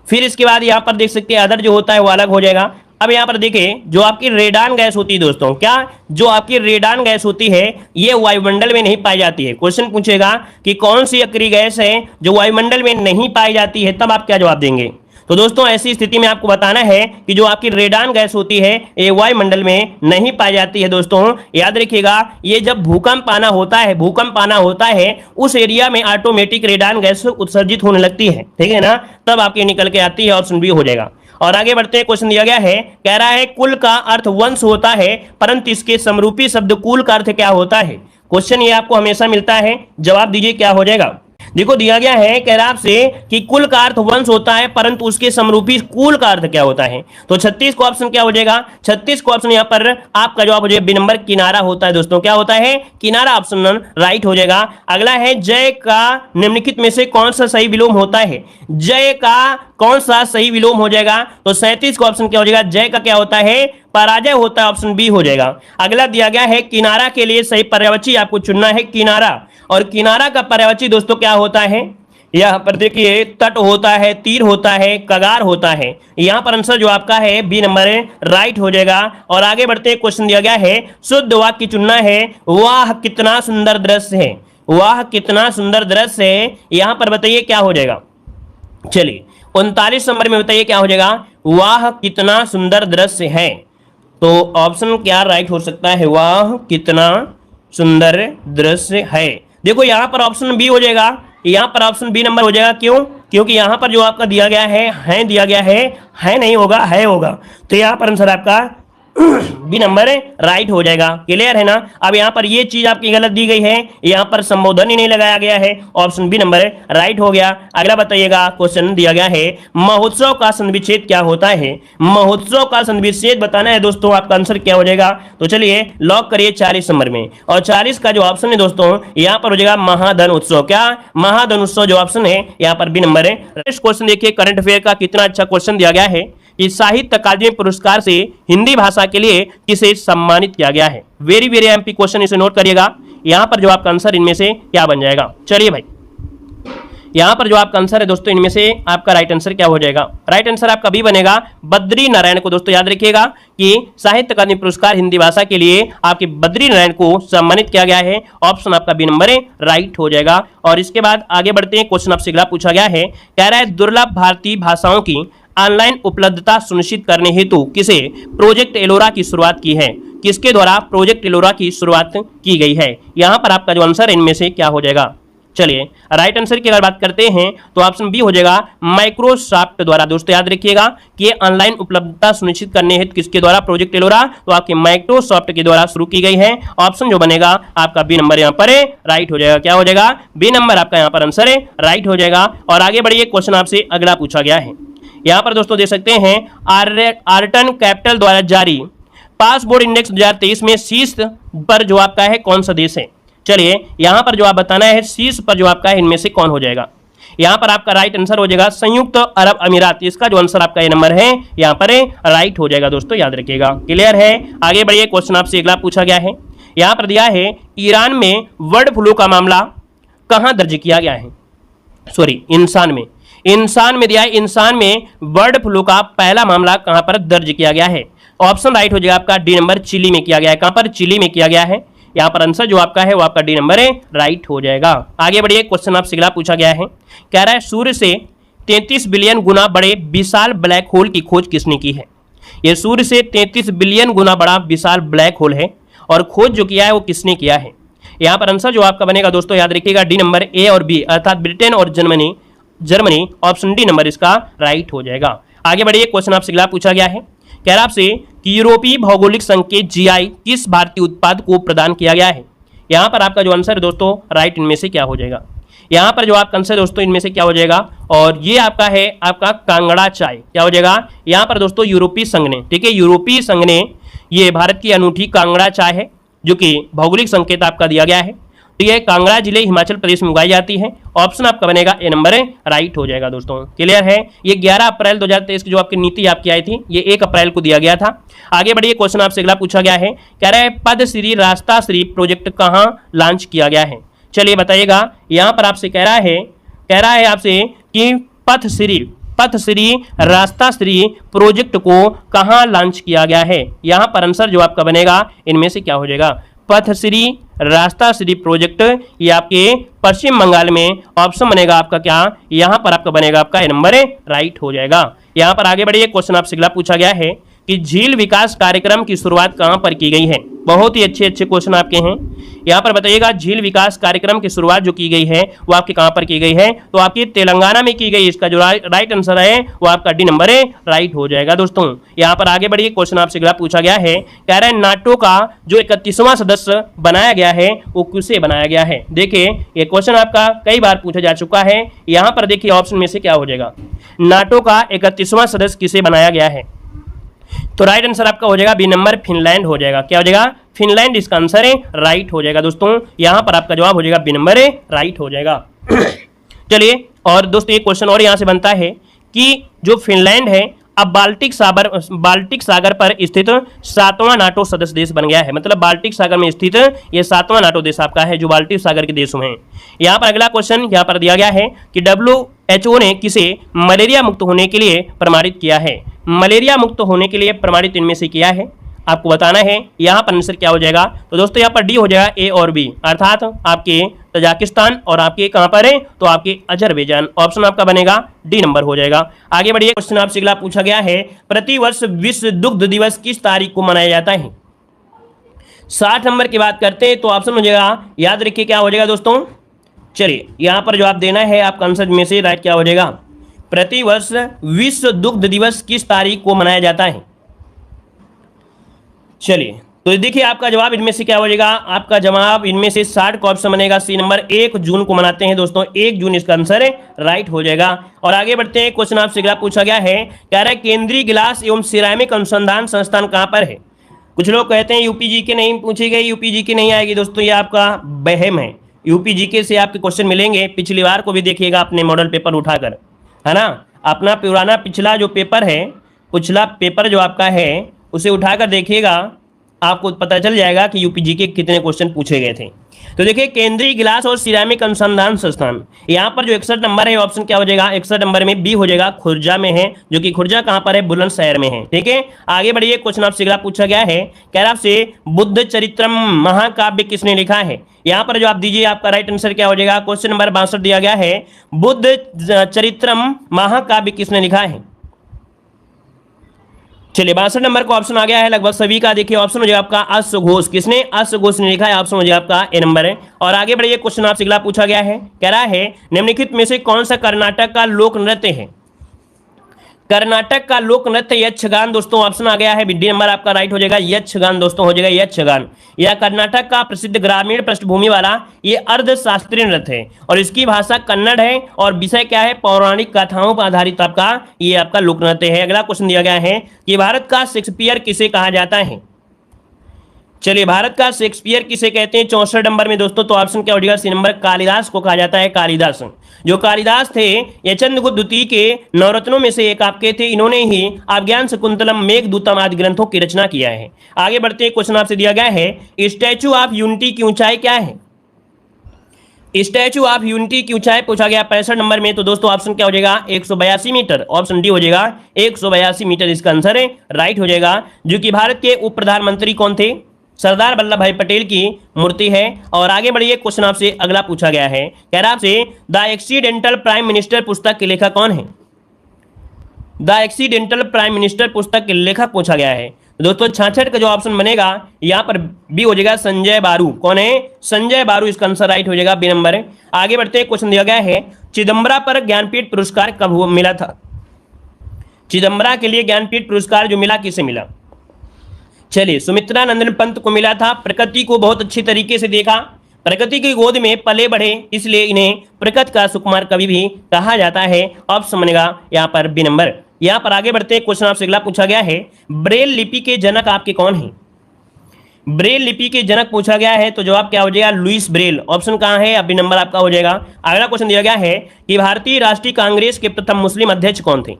A: फिर इसके बाद यहां पर देख सकते हैं अदर जो होता है वो अलग हो जाएगा। अब यहां पर देखिए जो आपकी रेडान गैस होती है दोस्तों, क्या जो आपकी रेडान गैस होती है ये वायुमंडल में नहीं पाई जाती है। क्वेश्चन पूछेगा कि कौन सी अक्रिय गैस है जो वायुमंडल में नहीं पाई जाती है, तब आप क्या जवाब देंगे। तो दोस्तों ऐसी स्थिति में आपको बताना है कि जो आपकी रेडान गैस होती है ये वायुमंडल में नहीं पाई जाती है। दोस्तों याद रखिएगा, ये जब भूकंप आना होता है उस एरिया में ऑटोमेटिक रेडान गैस उत्सर्जित होने लगती है, ठीक है ना, तब आपके निकल के आती है, ऑप्शन बी हो जाएगा। और आगे बढ़ते हैं, क्वेश्चन दिया गया है, कह रहा है कुल का अर्थ वंश होता है, परंतु इसके समरूपी शब्द कुल का अर्थ क्या होता है। क्वेश्चन ये आपको हमेशा मिलता है, जवाब दीजिए क्या हो जाएगा। देखो दिया गया है, कह रहा आपसे कि कुल का अर्थ वंश होता है, परंतु उसके समरूपी कुल का अर्थ क्या होता है। तो 36 को ऑप्शन क्या हो जाएगा, 36 को ऑप्शन यहां पर आपका जवाब हो जाएगा बी नंबर, किनारा होता है दोस्तों। क्या होता है, किनारा, ऑप्शन राइट हो जाएगा। अगला है जय का निम्नलिखित में से कौन सा सही विलोम होता है, जय का कौन सा सही विलोम हो जाएगा। तो 37 को ऑप्शन क्या हो जाएगा, जय का क्या होता है, पराजय होता है, ऑप्शन बी हो जाएगा। अगला दिया गया है किनारा के लिए सही पर्यायवाची आपको चुनना है, किनारा, और किनारा का पर्यायवाची दोस्तों क्या होता है, यहां पर देखिए तट होता है, तीर होता है, कगार होता है। यहां पर आंसर जो आपका है बी नंबर राइट हो जाएगा। और आगे बढ़ते हैं, क्वेश्चन दिया गया है शुद्ध वाक्य चुनना है, वाह कितना सुंदर दृश्य है, वाह कितना सुंदर दृश्य है, यहां पर बताइए क्या हो जाएगा। चलिए 39 नंबर में बताइए क्या हो जाएगा, वाह कितना सुंदर दृश्य है। तो ऑप्शन क्या राइट हो सकता है, वाह कितना सुंदर दृश्य है। देखो यहां पर ऑप्शन बी हो जाएगा, यहां पर ऑप्शन बी नंबर हो जाएगा, क्यों, क्योंकि यहां पर जो आपका दिया गया है दिया गया है नहीं होगा, है होगा, तो यहां पर आंसर आपका बी नंबर राइट हो जाएगा। क्लियर है ना। अब यहाँ पर ये चीज आपकी गलत दी गई है, यहाँ पर संबोधन ही नहीं लगाया गया है, ऑप्शन बी नंबर राइट हो गया। अगला बताइएगा, क्वेश्चन दिया गया है महोत्सव का संविच्छेद क्या होता है, महोत्सव का संविच्छेद बताना है दोस्तों, आपका आंसर क्या हो जाएगा। तो चलिए लॉक करिए 40 नंबर में, और 40 का जो ऑप्शन है दोस्तों यहाँ पर हो जाएगा महाधन उत्सव। क्या, महाधन उत्सव जो ऑप्शन है यहाँ पर बी नंबर है। नेक्स्ट क्वेश्चन देखिए, करंट अफेयर का कितना अच्छा क्वेश्चन दिया गया है, इस साहित्य अकादमी पुरस्कार से हिंदी भाषा के लिए किसे सम्मानित किया गया है। वेरी वेरी एमपी क्वेश्चन, इसे नोट करिएगा, यहां पर जो आपका आंसर इनमें से क्या बन जाएगा। चलिए भाई यहां पर जो आपका आंसर है दोस्तों, इनमें से आपका राइट आंसर क्या हो जाएगा? राइट आंसर आपका बी बनेगा। बद्री नारायण को दोस्तों याद रखिएगा कि साहित्य अकादमी पुरस्कार हिंदी भाषा के लिए आपके बद्री नारायण को सम्मानित किया गया है। ऑप्शन आपका बी नंबर है राइट हो जाएगा। और इसके बाद आगे बढ़ते हैं, क्वेश्चन आपसे अगला पूछा गया है, कह रहा है दुर्लभ भारतीय भाषाओं की ऑनलाइन उपलब्धता सुनिश्चित करने हेतु किसे प्रोजेक्ट एलोरा की शुरुआत की है? किसके द्वारा प्रोजेक्ट एलोरा की शुरुआत की गई है? यहां पर आपका जो आंसर इनमें से क्या हो जाएगा? चलिए राइट आंसर की अगर बात करते हैं तो ऑप्शन बी हो जाएगा माइक्रोसॉफ्ट द्वारा। दोस्तों याद रखिएगा कि ये ऑनलाइन उपलब्धता सुनिश्चित करने हेतु किसके द्वारा प्रोजेक्ट एलोरा, तो आपके माइक्रोसॉफ्ट के द्वारा शुरू की गई है। ऑप्शन जो बनेगा आपका बी नंबर यहाँ पर राइट हो जाएगा। क्या हो जाएगा? बी नंबर आपका यहाँ पर आंसर है राइट हो जाएगा। और आगे बढ़िए, क्वेश्चन आपसे अगला पूछा गया है। यहाँ पर दोस्तों देख सकते हैं आर्टन कैपिटल द्वारा जारी पासपोर्ट इंडेक्स 2023 में शीर्ष पर जो आपका है कौन सा देश है? चलिए यहां पर जो आप बताना है शीर्ष पर जो आपका है इनमें से कौन हो जाएगा? यहां पर आपका राइट आंसर हो जाएगा संयुक्त अरब अमीरात। इसका जो आंसर आपका ये नंबर है यहां पर राइट हो जाएगा। दोस्तों याद रखिएगा। क्लियर है? आगे बढ़िए, क्वेश्चन आपसे अगला पूछा गया है। यहां पर दिया है ईरान में बर्ड फ्लू का मामला कहां दर्ज किया गया है? सॉरी, इंसान में दिया है, इंसान में बर्ड फ्लू का पहला मामला कहां पर दर्ज किया गया है? ऑप्शन राइट हो जाएगा आपका डी नंबर, चिली में किया गया है। कहां पर? चिली में किया गया है। यहां पर आंसर जो आपका है वो आपका डी नंबर है राइट हो जाएगा। आगे बढ़िए, क्वेश्चन आपसे अगला पूछा गया है, कह रहा है सूर्य से 33 बिलियन गुना बड़े विशाल ब्लैक होल की खोज किसने की है? यह सूर्य से 33 बिलियन गुना बड़ा विशाल ब्लैक होल है और खोज जो किया है वो किसने किया है? यहां पर आंसर जो आपका बनेगा दोस्तों याद रखिएगा डी नंबर, ए और बी अर्थात ब्रिटेन और जर्मनी। ऑप्शन डी नंबर इसका राइट हो जाएगा। आगे बढ़िए, क्वेश्चन आपसे अगला पूछा गया है, कह रहा आपसे कि यूरोपीय भौगोलिक संकेत जीआई किस भारतीय उत्पाद को प्रदान किया गया है? यहां पर आपका जो आंसर है दोस्तों राइट इनमें से क्या हो जाएगा? यहां पर जो आपका आंसर दोस्तों इनमें से क्या हो जाएगा? और ये आपका है आपका कांगड़ा चाय। क्या हो जाएगा? यहां पर दोस्तों यूरोपीय संघ ने, ठीक है, यूरोपीय संघ ने ये भारत की अनूठी कांगड़ा चाय है जो कि भौगोलिक संकेत आपका दिया गया है। ठीक है, कांगड़ा जिले हिमाचल प्रदेश में उगाई जाती है। ऑप्शन आपका बनेगा ए नंबर है राइट हो जाएगा। दोस्तों क्लियर है? ये 11 अप्रैल 2023 की जो आपकी नीति आपकी आई थी ये 1 अप्रैल को दिया गया था। आगे बढ़िए, क्वेश्चन आपसे अगला पूछा गया है, कह रहा है पद्मश्री रास्ता श्री प्रोजेक्ट कहां लॉन्च किया गया है? चलिए बताइएगा। यहां पर आपसे कह रहा है आपसे कि पथश्री रास्ता श्री प्रोजेक्ट को कहां लॉन्च किया गया है? यहां पर आंसर जो आपका बनेगा इनमें से क्या हो जाएगा? पथश्री रास्ता श्री प्रोजेक्ट ये आपके पश्चिम बंगाल में। ऑप्शन बनेगा आपका क्या? यहां पर आपका बनेगा आपका ए नंबर राइट हो जाएगा। यहां पर आगे बढ़िए, क्वेश्चन आपसे अगला पूछा गया है कि झील विकास कार्यक्रम की शुरुआत कहां पर की गई है? बहुत ही अच्छे क्वेश्चन आपके हैं। यहां पर बताइएगा झील विकास कार्यक्रम की शुरुआत जो की गई है वो आपके कहां पर की गई है? तो आपकी तेलंगाना में की गई। इसका जो राइट आंसर है वो आपका डी नंबर है राइट हो जाएगा। दोस्तों यहां पर आगे बढ़िए, क्वेश्चन आपसे अगला पूछा गया है, कह रहा है नाटो का जो 31वां सदस्य बनाया गया है वो किसे बनाया गया है? देखिए ये क्वेश्चन आपका कई बार पूछा जा चुका है। यहां पर देखिए ऑप्शन में से क्या हो जाएगा? नाटो का 31वां सदस्य किसे बनाया गया है? तो राइट आंसर आपका हो जाएगा बी नंबर, फिनलैंड हो जाएगा। क्या हो जाएगा? फिनलैंड इसका आंसर है राइट हो जाएगा। दोस्तों यहां पर आपका जवाब हो जाएगा बी नंबर राइट हो जाएगा। चलिए, और दोस्तों एक क्वेश्चन और यहां से बनता है कि जो फिनलैंड है अब बाल्टिक सागर पर स्थित 7वां नाटो सदस्य देश बन गया है। मतलब बाल्टिक सागर में स्थित ये 7वां नाटो देश आपका है जो बाल्टिक सागर के देश हैं। यहाँ पर अगला क्वेश्चन यहाँ पर दिया गया है कि WHO ने किसे मलेरिया मुक्त होने के लिए प्रमाणित किया है? मलेरिया मुक्त होने के लिए प्रमाणित इनमें से किया है, आपको बताना है। यहाँ पर आंसर क्या हो जाएगा? तो दोस्तों यहाँ पर डी हो जाएगा, ए और बी अर्थात आपके तजाकिस्तान और आपके कहां पर है? तो आपके अजरबैजान। ऑप्शन आपका बनेगा डी नंबर हो जाएगा। आगे बढ़िए, क्वेश्चन आपसे अगला पूछा गया है, प्रतिवर्ष विश्व दुग्ध दिवस किस तारीख को मनाया जाता है? 60 नंबर की बात करते हैं तो ऑप्शन हो जाएगा, याद रखिए क्या हो जाएगा दोस्तों? चलिए यहां पर जो आप देना है आपका आंसर में से राइट क्या हो जाएगा? प्रतिवर्ष विश्व दुग्ध दिवस किस तारीख को मनाया जाता है? चलिए तो देखिए आपका जवाब इनमें से क्या हो जाएगा? आपका जवाब इनमें से 60 का ऑप्शन बनेगा सी नंबर, 1 जून को मनाते हैं दोस्तों। 1 जून इसका आंसर है राइट हो जाएगा। और आगे बढ़ते हैं, क्वेश्चन आपसे अगला पूछा गया है, कह रहा है केंद्रीय गिलास एवं सिरामिक अनुसंधान संस्थान कहां पर है? कुछ लोग कहते हैं यूपीजीके नहीं पूछी गई, यूपीजीके नहीं आएगी। दोस्तों ये आपका वहम है। यूपीजीके से आपके क्वेश्चन मिलेंगे। पिछली बार को भी देखिएगा अपने मॉडल पेपर उठाकर, है ना, अपना पुराना पिछला जो पेपर है, पिछला पेपर जो आपका है उसे उठाकर देखिएगा आपको पता चल जाएगा कि यूपीजी के कितने क्वेश्चन पूछे गए थे। तो देखिए केंद्रीय गिलास और सिरामिक अनुसंधान संस्थान, यहाँ पर जो 61 नंबर है ऑप्शन क्या हो जाएगा, 61 नंबर में बी हो जाएगा, खुर्जा में है, जो कि खुर्जा कहां पर है, बुलंदशहर में है। ठीक है, आगे बढ़िए, क्वेश्चन आपसे अगला पूछा गया है, कह रहा आपसे बुद्ध चरित्रम महाकाव्य किसने लिखा है। यहाँ पर जो आप दीजिए आपका राइट आंसर क्या हो जाएगा, क्वेश्चन नंबर 62 दिया गया है, बुद्ध चरित्रम महाकाव्य किसने लिखा है। चलिए 62 नंबर का ऑप्शन आ गया है लगभग सभी का। देखिए ऑप्शन हो जाएगा आपका अश्वघोष, किसने, अश्वघोष ने लिखा है, ऑप्शन हो जाएगा आपका ए नंबर है। और आगे बढ़िए, क्वेश्चन आपसे अगला पूछा गया है, कह रहा है निम्नलिखित में से कौन सा कर्नाटक का लोक नृत्य है। कर्नाटक का लोक नृत्य यक्षगान, दोस्तों ऑप्शन आ गया है, डी नंबर आपका राइट हो जाएगा, यक्षगान दोस्तों हो जाएगा यक्षगान। यह कर्नाटक का प्रसिद्ध ग्रामीण पृष्ठभूमि वाला ये अर्ध शास्त्रीय नृत्य है और इसकी भाषा कन्नड़ है और विषय क्या है, पौराणिक कथाओं पर आधारित आपका ये आपका लोक नृत्य है। अगला क्वेश्चन दिया गया है कि भारत का शेक्सपियर किसे कहा जाता है। चलिए भारत का शेक्सपियर किसे कहते हैं 64 नंबर में दोस्तों, तो ऑप्शन क्या हो जाएगा, सी नंबर, कालिदास को कहा जाता है, कालिदास। जो कालिदास थे ये चंद्रगुप्त द्वितीय के नवरत्नों में से एक आपके थे, इन्होंने ही अभिज्ञान शकुंतलम, मेघदूतम आदि ग्रंथों की रचना किया है। आगे बढ़ते हैं, क्वेश्चन आपसे दिया गया है स्टैचू ऑफ यूनिटी की ऊंचाई क्या है। स्टैचू ऑफ यूनिटी की ऊंचाई पूछा गया 65 नंबर में, तो दोस्तों ऑप्शन क्या हो जाएगा, 182 मीटर, ऑप्शन डी हो जाएगा 182 मीटर इसका आंसर है, राइट हो जाएगा। जो कि भारत के उप प्रधानमंत्री कौन थे, सरदार वल्लभ भाई पटेल की मूर्ति है। और आगे बढ़िए, क्वेश्चन आपसे अगला पूछा गया है, कह रहा आपसे द एक्सीडेंटल प्राइम मिनिस्टर पुस्तक के लेखक कौन है। द एक्सीडेंटल प्राइम मिनिस्टर पुस्तक के लेखक पूछा गया है, तो दोस्तों 66 का जो ऑप्शन बनेगा यहाँ पर बी हो जाएगा, संजय बारू। कौन है, संजय बारू, इसका आंसर राइट हो जाएगा, बी नंबर है। आगे बढ़ते हैं, क्वेश्चन दिया गया है चिदम्बरा पर ज्ञानपीठ पुरस्कार कब मिला था। चिदम्बरा के लिए ज्ञानपीठ पुरस्कार जो मिला किसे मिला। चलिए सुमित्रा नंदन पंत को मिला था। प्रकृति को बहुत अच्छी तरीके से देखा, प्रकृति की गोद में पले बढ़े, इसलिए इन्हें प्रकृति का सुकुमार कवि भी कहा जाता है। ऑप्शन बनेगा यहाँ पर बी नंबर। यहाँ पर आगे बढ़ते हैं, क्वेश्चन आपसे अगला पूछा गया है ब्रेल लिपि के जनक आपके कौन हैं। ब्रेल लिपि के जनक पूछा गया है, तो जवाब क्या हो जाएगा, लुइस ब्रेल। ऑप्शन कहाँ है, अभी नंबर आपका हो जाएगा। अगला क्वेश्चन दिया गया है कि भारतीय राष्ट्रीय कांग्रेस के प्रथम मुस्लिम अध्यक्ष कौन थे।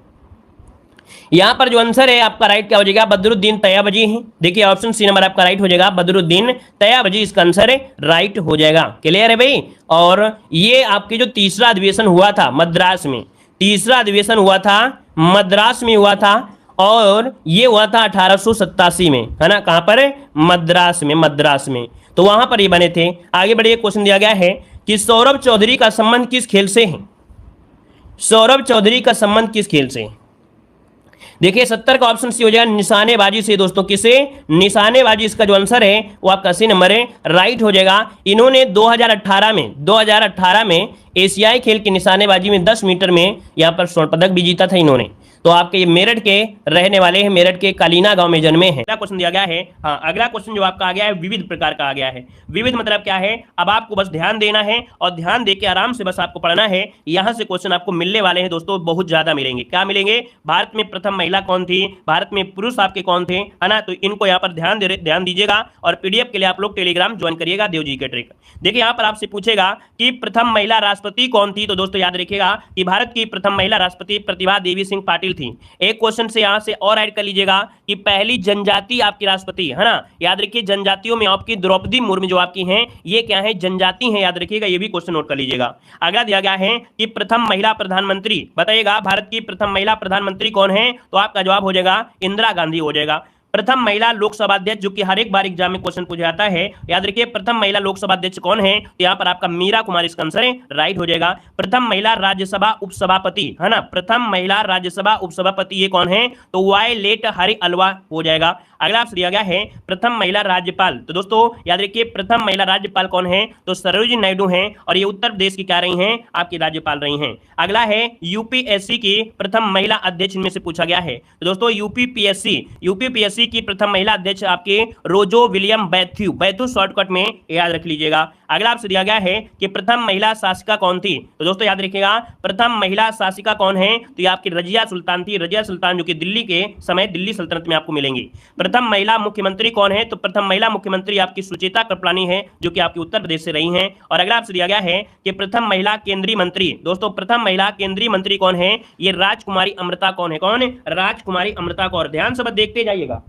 A: यहां पर जो आंसर है आपका राइट क्या हो जाएगा, बदरुद्दीन तैयबजी है। देखिए ऑप्शन सी नंबर आपका राइट हो जाएगा, बदरुद्दीन तैयबजी इसका आंसर है, राइट हो जाएगा। क्लियर है भाई। और ये आपके जो तीसरा अधिवेशन हुआ था मद्रास में, तीसरा अधिवेशन हुआ था मद्रास में हुआ था, और ये हुआ था 1887 में, है ना, कहां पर, मद्रास में, मद्रास में, तो वहां पर ये बने थे। आगे बढ़िए, क्वेश्चन दिया गया है कि सौरभ चौधरी का संबंध किस खेल से है। सौरभ चौधरी का संबंध किस खेल से है। देखिए 70 का ऑप्शन सी हो जाएगा, निशानेबाजी से। दोस्तों किसे, निशानेबाजी, इसका जो आंसर है वो आपका सी नंबर है, राइट हो जाएगा। इन्होंने 2018 में एशियाई खेल की निशानेबाजी में 10 मीटर में यहाँ पर स्वर्ण पदक भी जीता था इन्होंने। तो आपके ये मेरठ के रहने वाले हैं, मेरठ के कालीना गांव में जन्मे हैं। अगला क्वेश्चन दिया गया है, हाँ अगला क्वेश्चन जो आपका आ गया है विविध प्रकार का आ गया है। विविध मतलब क्या है, अब आपको बस ध्यान देना है और ध्यान देके आराम से बस आपको पढ़ना है। यहां से क्वेश्चन आपको मिलने वाले हैं दोस्तों, बहुत ज्यादा मिलेंगे। क्या मिलेंगे, भारत में प्रथम महिला कौन थी, भारत में पुरुष आपके कौन थे, है ना, तो इनको यहाँ पर ध्यान दीजिएगा। और पीडीएफ के लिए आप लोग टेलीग्राम ज्वाइन करिएगा, देवजी के ट्रिक। देखिए यहाँ पर आपसे पूछेगा कि प्रथम महिला राष्ट्रपति कौन थी, तो दोस्तों याद रखिएगा कि भारत की प्रथम महिला राष्ट्रपति प्रतिभा देवी सिंह पाटिल थी। एक क्वेश्चन से यहां से और ऐड कर लीजिएगा कि पहली जनजाति आपकी राष्ट्रपति, है ना, याद रखिए जनजातियों में आपकी द्रौपदी मुर्मू जो आपकी हैं, ये क्या है, जनजाति हैं, याद रखिएगा, ये भी क्वेश्चन नोट कर लीजिएगा। अगला दिया गया है कि प्रथम महिला प्रधानमंत्री बताइएगा, भारत की प्रथम महिला प्रधानमंत्री कौन है, तो आपका जवाब हो जाएगा इंदिरा गांधी हो जाएगा। प्रथम महिला लोकसभा अध्यक्ष, जो कि हर एक बार एग्जाम में क्वेश्चन पूछा जाता है, याद रखिए प्रथम महिला लोकसभा अध्यक्ष कौन है, तो यहाँ पर आपका मीरा कुमारी इसका आंसर है, राइट हो जाएगा। प्रथम महिला राज्यसभा उपसभापति, है ना, प्रथम महिला राज्यसभा उपसभापति ये कौन है, तो वायलेट हरि अलवा हो जाएगा। अगला आपसे दिया गया है प्रथम महिला राज्यपाल, तो दोस्तों याद रखिए प्रथम महिला राज्यपाल कौन है, तो सरोजिनी नायडू हैं, और ये उत्तर प्रदेश की क्या रही हैं, आपकी राज्यपाल रही हैं। अगला है यूपीएससी की प्रथम महिला अध्यक्ष में से पूछा गया है, तो दोस्तों यूपीपीएससी की प्रथम महिला अध्यक्ष आपके रोजो विलियम बैथ्यू शॉर्टकट में याद रख लीजिएगा। अगला आपसे दिया गया है कि प्रथम महिला शासिका कौन थी, तो दोस्तों याद रखिएगा प्रथम महिला शासिका कौन है, तो ये आपकी रजिया सुल्तान थी, रजिया सुल्तान, जो कि दिल्ली के समय दिल्ली सल्तनत में आपको मिलेंगी। प्रथम महिला मुख्यमंत्री कौन है, तो प्रथम महिला मुख्यमंत्री आपकी सुचेता कृपलानी है, जो कि आपकी उत्तर प्रदेश से रही हैं। और अगला आपसे दिया गया है कि प्रथम महिला केंद्रीय मंत्री, दोस्तों प्रथम महिला केंद्रीय मंत्री कौन है, ये राजकुमारी अमृता कौन है, कौन है, राजकुमारी अमृता कौर। ध्यान से बस देखते जाइएगा,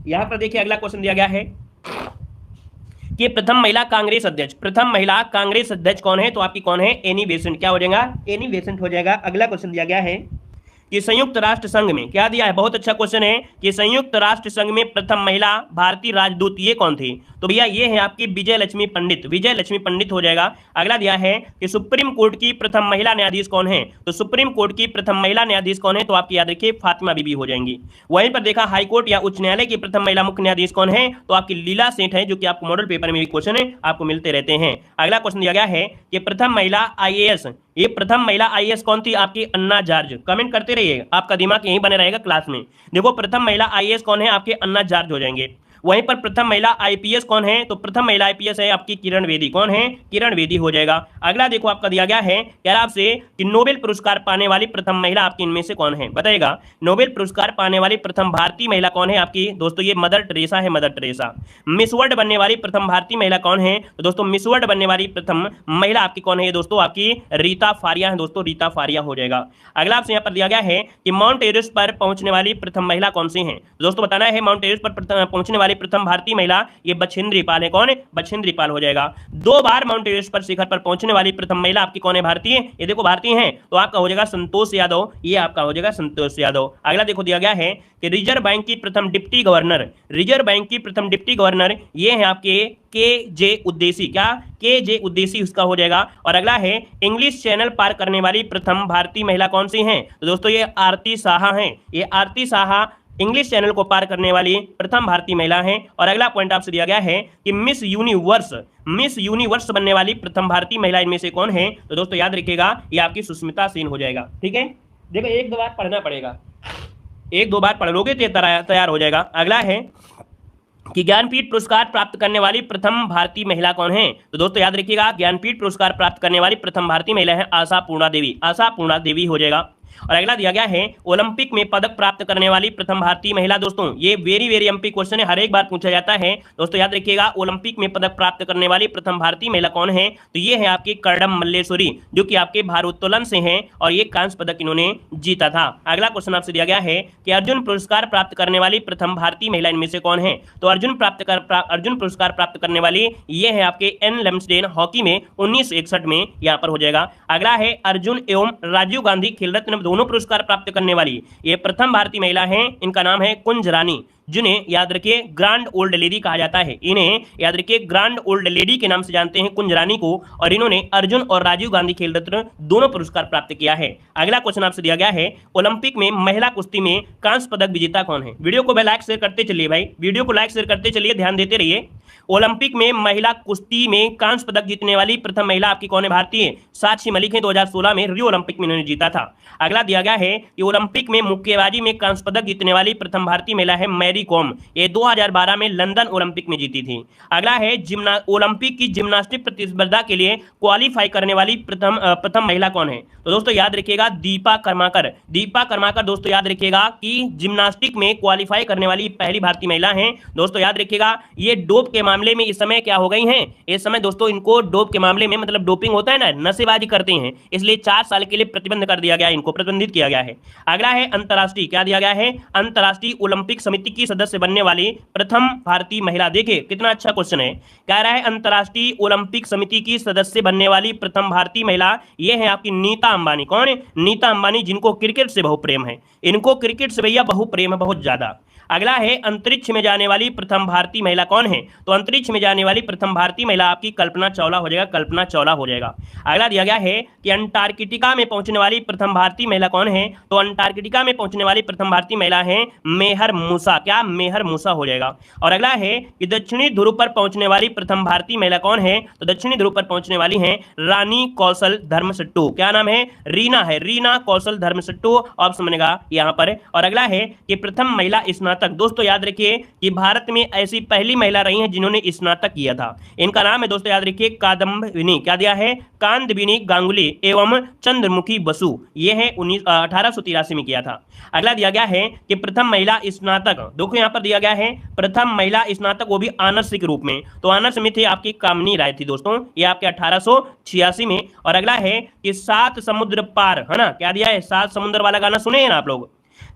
A: यहां पर देखिए अगला क्वेश्चन दिया गया है कि प्रथम महिला कांग्रेस अध्यक्ष, प्रथम महिला कांग्रेस अध्यक्ष कौन है? तो आपकी कौन है? Annie Besant. क्या हो जाएगा? एनी बेसेंट हो जाएगा। अगला क्वेश्चन दिया गया है कि संयुक्त राष्ट्र संघ में, क्या दिया है? बहुत अच्छा क्वेश्चन है कि संयुक्त राष्ट्र संघ में प्रथम महिला भारतीय राजदूत ये कौन थी? तो भैया ये है आपकी विजय लक्ष्मी पंडित, विजय लक्ष्मी पंडित हो जाएगा। अगला दिया है कि सुप्रीम कोर्ट की प्रथम महिला न्यायाधीश कौन है? तो सुप्रीम कोर्ट की प्रथम महिला न्यायाधीश कौन है? तो आपकी याद रखिए फातिमा बीबी हो जाएंगी। वहीं पर देखा हाईकोर्ट या उच्च न्यायालय की प्रथम महिला मुख्य न्यायाधीश कौन है? तो आपकी लीला सेठ है, जो कि आपको मॉडल पेपर में भी क्वेश्चन है आपको मिलते रहते हैं। अगला क्वेश्चन दिया गया है कि प्रथम महिला आईएएस, ये प्रथम महिला आईएएस कौन थी? आपकी अन्ना जॉर्ज। कमेंट करते रहिए, आपका दिमाग यहीं बने रहेगा क्लास में। देखो प्रथम महिला आईएएस कौन है? आपके अन्ना जॉर्ज हो जाएंगे। वहीं पर प्रथम महिला आईपीएस कौन है? तो प्रथम महिला आईपीएस है आपकी किरण बेदी। कौन है? किरण बेदी हो जाएगा। अगला देखो आपका दिया गया है कह रहा आपसे कि नोबेल पुरस्कार पाने वाली प्रथम महिला आपकी इनमें से कौन है? बताइएगा। नोबेल पुरस्कार पाने वाली प्रथम भारतीय महिला कौन है आपकी? दोस्तों ये मदर टेरेसा है, मदर टेरेसा। मिस वर्ल्ड बनने वाली प्रथम भारतीय महिला कौन है? तो दोस्तों मिस वर्ल्ड बनने वाली प्रथम महिला आपकी कौन है? दोस्तों आपकी रीता फारिया है। दोस्तों रीता फारिया हो जाएगा। अगला आपसे यहाँ पर दिया गया है कि माउंट एवरेस्ट पर पहुंचने वाली प्रथम महिला कौन सी है? दोस्तों बताना है माउंट एवरेस्ट पर पहुंचने वाली प्रथम भारतीय महिला ये बछेंद्री पाल है। कौन है? बछेंद्री पाल हो जाएगा। 2 बार माउंट एवरेस्ट पर शिखर पर पहुंचने वाली प्रथम महिला आपकी कौन है? भारतीय। ये देखो भारतीय है तो आपका हो जाएगा संतोष यादव। ये आपका हो जाएगा संतोष यादव। अगला देखो दिया गया है कि रिजर्व बैंक की प्रथम डिप्टी गवर्नर, रिजर्व बैंक की प्रथम डिप्टी गवर्नर ये है आपके के जे उद्देशी। क्या? के जे उद्देशी उसका हो जाएगा। और अगला है इंग्लिश चैनल पार करने वाली प्रथम भारतीय महिला कौन सी है? तो दोस्तों ये आरती साहा है। ये आरती साहा इंग्लिश चैनल को पार करने वाली प्रथम भारतीय महिला है। और अगला पॉइंट आपसे दिया गया है कि मिस यूनिवर्स बनने वाली प्रथम भारतीय महिला इनमें से कौन है? तो दोस्तों याद रखिएगा ये आपकी सुष्मिता सेन हो जाएगा। ठीक है, देखो 1-2 बार पढ़ना पड़ेगा, 1-2 बार पढ़ लोगे तो तैयार हो जाएगा। अगला है कि ज्ञानपीठ पुरस्कार प्राप्त करने वाली प्रथम भारतीय महिला कौन है? तो दोस्तों याद रखिएगा ज्ञानपीठ पुरस्कार प्राप्त करने वाली प्रथम भारतीय महिला है आशा पूर्णा देवी। आशा पूर्णा देवी हो जाएगा। और अगला दिया गया है ओलंपिक में पदक प्राप्त करने वाली प्रथम भारतीय महिला। दोस्तों ये वेरी वेरी एमपी क्वेश्चन है, हर एक बार पूछा जाता है। दोस्तों याद रखिएगा ओलंपिक में पदक प्राप्त करने वाली प्रथम भारतीय महिला कौन है? तो ये है आपकी कर्णम मल्लेश्वरी, जो कि आपके भारोत्तोलन से हैं और ये कांस्य पदक इन्होंने जीता था। अगला क्वेश्चन आपसे दिया गया है कि अर्जुन पुरस्कार प्राप्त करने वाली प्रथम भारतीय महिला इनमें से कौन है? तो अर्जुन पुरस्कार प्राप्त करने वाली ये है आपके एन लम्सडेन, हॉकी में 1961 में यहाँ पर हो जाएगा। अगला है अर्जुन एवं राजीव गांधी खेल रत्न दोनों पुरस्कार प्राप्त करने वाली ये प्रथम भारतीय महिला हैं। इनका नाम है कुंज रानी, जिन्हें याद रखिए ग्रांड ओल्ड लेडी कहा जाता है। इन्हें याद रखिए ग्रांड ओल्ड लेडी के नाम से जानते हैं कुंज रानी को। और इन्होंने अर्जुन और राजीव गांधी खेल रत्न दोनों पुरस्कार प्राप्त किया है। अगला क्वेश्चन आपसे दिया गया है ओलंपिक में महिला कुश्ती में कांस्य पदक विजेता कौन है? वीडियो को लाइक शेयर करते चलिए भाई, वीडियो को लाइक शेयर करते चलिए, ध्यान देते रहिए। ओलंपिक में महिला कुश्ती में कांस्य पदक जीतने वाली प्रथम महिला आपकी कौन है? भारतीय। साक्षी मलिक है, 2016 में रियो ओलंपिक में इन्होंने जीता था। अगला दिया गया है कि ओलंपिक में मुक्केबाजी में कांस्य पदक जीतने वाली प्रथम भारतीय महिला है मैरी कॉम। ये 2012 में लंदन ओलंपिक में जीती थी। अगला है ओलंपिक की जिम्नास्टिक प्रतिस्पर्धा के लिए क्वालिफाई करने वाली प्रथम महिला कौन है? तो दोस्तों याद रखिएगा दीपा कर्माकर। दीपा कर्माकर दोस्तों याद रखिएगा कि जिम्नास्टिक में क्वालिफाई करने वाली पहली भारतीय महिला है। दोस्तों याद रखिएगा ये डोप के मामले में इस समय क्या हो गई हैं? इस समय दोस्तों इनको डोप के मामले में मतलब डोपिंग होता है ना, नशेबाजी करते हैं, इसलिए 4 साल के लिए प्रतिबंध कर दिया गया, इनको प्रतिबंधित किया गया है। अगला है अंतर्राष्ट्रीय, क्या दिया गया है? अंतर्राष्ट्रीय ओलंपिक समिति की सदस्य बनने वाली प्रथम भारतीय महिला। देखिए कितना अच्छा क्वेश्चन है, कह रहा है अंतर्राष्ट्रीय ओलंपिक समिति की सदस्य बनने वाली प्रथम भारतीय महिला ये है आपकी नीता अंबानी। कौन है? नीता अंबानी, जिनको क्रिकेट से बहुत प्रेम है, इनको क्रिकेट से भैया बहुत प्रेम है, बहुत ज्यादा। अगला है अंतरिक्ष में जाने वाली प्रथम भारतीय महिला कौन है? तो अंतरिक्ष में जाने वाली प्रथम भारतीय महिला आपकी कल्पना चावला हो जाएगा, कल्पना चावला हो जाएगा। अगला दिया गया है कि अंटार्कटिका में पहुंचने वाली प्रथम भारतीय महिला कौन है? तो अंटार्कटिका में पहुंचने वाली प्रथम भारतीय महिला है मेहर मूसा। क्या? मेहर मूसा हो जाएगा। और अगला है कि दक्षिणी ध्रुव पर पहुंचने वाली प्रथम भारतीय महिला कौन है? तो दक्षिणी ध्रुव पर पहुंचने वाली है रानी कौशल धर्मसट्टू। क्या नाम है? रीना है, रीना कौशल धर्मसट्टू ऑप्शन बनेगा यहाँ पर। और अगला है कि प्रथम महिला स्नातक। दोस्तों याद रखिए कि भारत में ऐसी पहली महिला रही हैं जिन्होंने स्नातक किया था। इनका नाम है दोस्तों याद रखिए कादम्बिनी। क्या दिया है? कादम्बिनी गांगुली एवं चंद्रमुखी बसु। ये है 1883 में किया था। अगला दिया गया है कि प्रथम महिला स्नातक। देखो यहाँ पर दिया गया है प्रथम महिला स्नातक, वो भी आनर्स के रूप में। तो आनर्स में थे आपकी कामिनी राय थी दोस्तों, ये आपके 1886 में। और अगला है कि 7 समुद्र पार, है ना, क्या दिया है? 7 समुद्र वाला गाना सुने हैं ना आप लोग?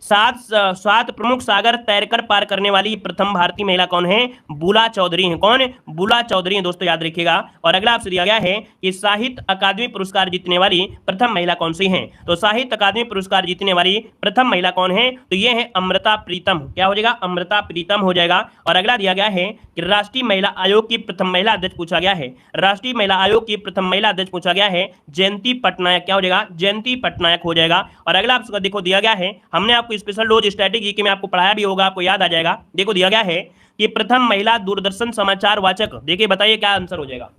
A: सात प्रमुख सागर तैरकर पार करने वाली प्रथम भारतीय महिला कौन है? बुला चौधरी है। कौन? बुला चौधरी है दोस्तों, याद रखिएगा। और अगला आपसे दिया गया है कि साहित्य अकादमी पुरस्कार जीतने वाली प्रथम महिला कौन सी है? तो साहित्य अकादमी पुरस्कार जीतने वाली प्रथम महिला कौन है? तो ये है अमृता प्रीतम। क्या हो जाएगा? अमृता प्रीतम हो जाएगा। और अगला दिया गया है कि राष्ट्रीय महिला आयोग की प्रथम महिला अध्यक्ष पूछा गया है। राष्ट्रीय महिला आयोग की प्रथम महिला अध्यक्ष पूछा गया है जयंती पटनायक। क्या हो जाएगा? जयंती पटनायक हो जाएगा। और अगला आपको देखो दिया गया है, हमने आपको स्पेशल डोज स्टैटिक जीके में आपको पढ़ाया भी होगा, आपको याद आ जाएगा। देखो दिया गया है कि प्रथम महिला दूरदर्शन समाचार वाचक। देखिए बताइए क्या आंसर हो जाएगा।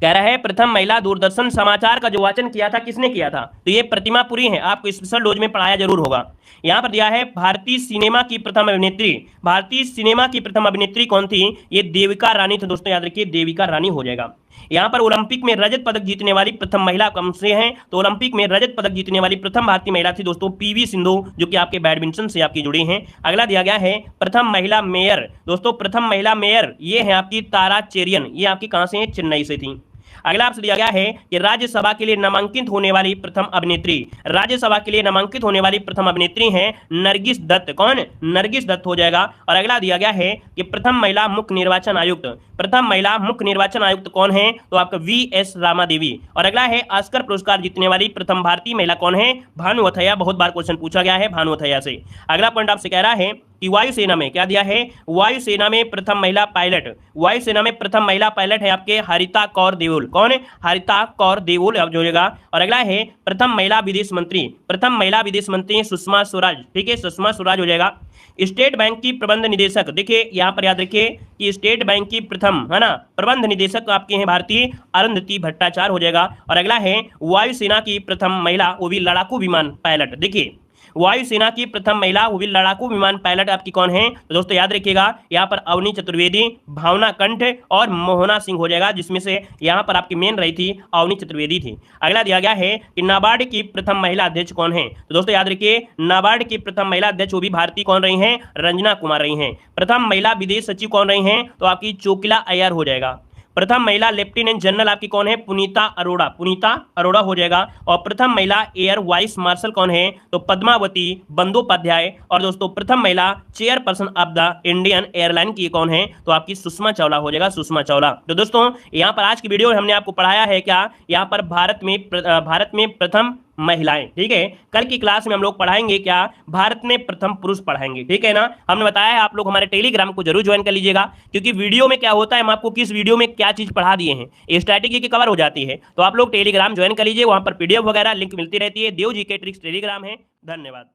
A: कह रहा है प्रथम महिला दूरदर्शन समाचार का जो वाचन किया था किसने किया था? तो ये प्रतिमा पुरी है, आपको स्पेशल डोज में पढ़ाया जरूर होगा। यहां पर दिया है भारतीय सिनेमा की प्रथम अभिनेत्री। भारतीय सिनेमा की प्रथम अभिनेत्री कौन थी? ये देविका रानी थी दोस्तों, याद रखिए देविका रानी हो जाएगा। यहां पर ओलंपिक में रजत पदक जीतने वाली प्रथम महिला कौन से हैं? तो ओलंपिक में रजत पदक जीतने वाली प्रथम भारतीय महिला थी दोस्तों पीवी सिंधु, जो कि आपके बैडमिंटन से आपकी जुड़ी हैं। अगला दिया गया है प्रथम महिला मेयर। दोस्तों प्रथम महिला मेयर ये है आपकी तारा चेरियन, ये आपकी कहां से है? चेन्नई से थी। अगला आपसे दिया गया है कि राज्यसभा के लिए नामांकित होने वाली प्रथम अभिनेत्री। राज्यसभा के लिए नामांकित होने वाली प्रथम अभिनेत्री हैं नरगिस दत्त। कौन? नरगिस दत्त हो जाएगा। और अगला दिया गया है कि प्रथम महिला मुख्य निर्वाचन आयुक्त। प्रथम महिला मुख्य निर्वाचन आयुक्त कौन है? तो आपका वीएस रामा देवी। और अगला है ऑस्कर पुरस्कार जीतने वाली प्रथम भारतीय महिला कौन है? भानु अथैया। बहुत बार क्वेश्चन पूछा गया है भानु अथैया से। अगला पॉइंट आपसे कह रहा है कि वायुसेना में क्या दिया है? वायुसेना में प्रथम महिला पायलट। वायुसेना में प्रथम महिला पायलट है आपके हरिता कौर देओल। कौन है? हरिता कौर देओल अब जोड़ेगा। और अगला है प्रथम महिला विदेश मंत्री। प्रथम महिला विदेश मंत्री सुषमा स्वराज। ठीक है, सुषमा स्वराज हो जाएगा। स्टेट बैंक की प्रबंध निदेशक, देखिए यहां पर याद रखिए कि स्टेट बैंक की प्रथम है ना प्रबंध निदेशक आपके हैं भारतीय अरुंधति भट्टाचार्य हो जाएगा। और अगला है वायुसेना की प्रथम महिला, वो भी लड़ाकू विमान पायलट। देखिए वायुसेना की प्रथम महिला वो भी लड़ाकू विमान पायलट आपकी कौन है? तो दोस्तों याद रखिएगा यहाँ पर अवनी चतुर्वेदी, भावना कंठ और मोहना सिंह हो जाएगा, जिसमें से यहाँ पर आपकी मेन रही थी अवनी चतुर्वेदी थी। अगला दिया गया है कि नाबार्ड की प्रथम महिला अध्यक्ष कौन है? तो दोस्तों याद रखिए नाबार्ड की प्रथम महिला अध्यक्ष वो भी भारतीय कौन रही हैं? रंजना कुमार रही हैं। प्रथम महिला विदेश सचिव कौन रही हैं? तो आपकी चोकिला अय्यर हो जाएगा। प्रथम महिला लेफ्टिनेंट जनरल आपकी कौन है? पुनीता अरोड़ा। पुनीता अरोड़ा हो जाएगा। और प्रथम महिला एयर वाइस मार्शल कौन है? तो पद्मावती बंदोपाध्याय। और दोस्तों प्रथम महिला chairperson of the Indian airline की कौन है? तो आपकी सुषमा चावला हो जाएगा, सुषमा चावला। तो दोस्तों यहाँ पर आज की वीडियो हमने आपको पढ़ाया है क्या? यहाँ पर भारत में प्रथम महिलाएं। ठीक है, कल की क्लास में हम लोग पढ़ाएंगे क्या? भारत में प्रथम पुरुष पढ़ाएंगे। ठीक है ना, हमने बताया है आप लोग हमारे टेलीग्राम को जरूर ज्वाइन कर लीजिएगा, क्योंकि वीडियो में क्या होता है हम आपको किस वीडियो में क्या चीज पढ़ा दिए हैं स्ट्रैटेजी की कवर हो जाती है। तो आप लोग टेलीग्राम ज्वाइन कर लीजिए, वहां पर पीडीएफ वगैरह लिंक मिलती रहती है। देव जी के ट्रिक्स टेलीग्राम है। धन्यवाद।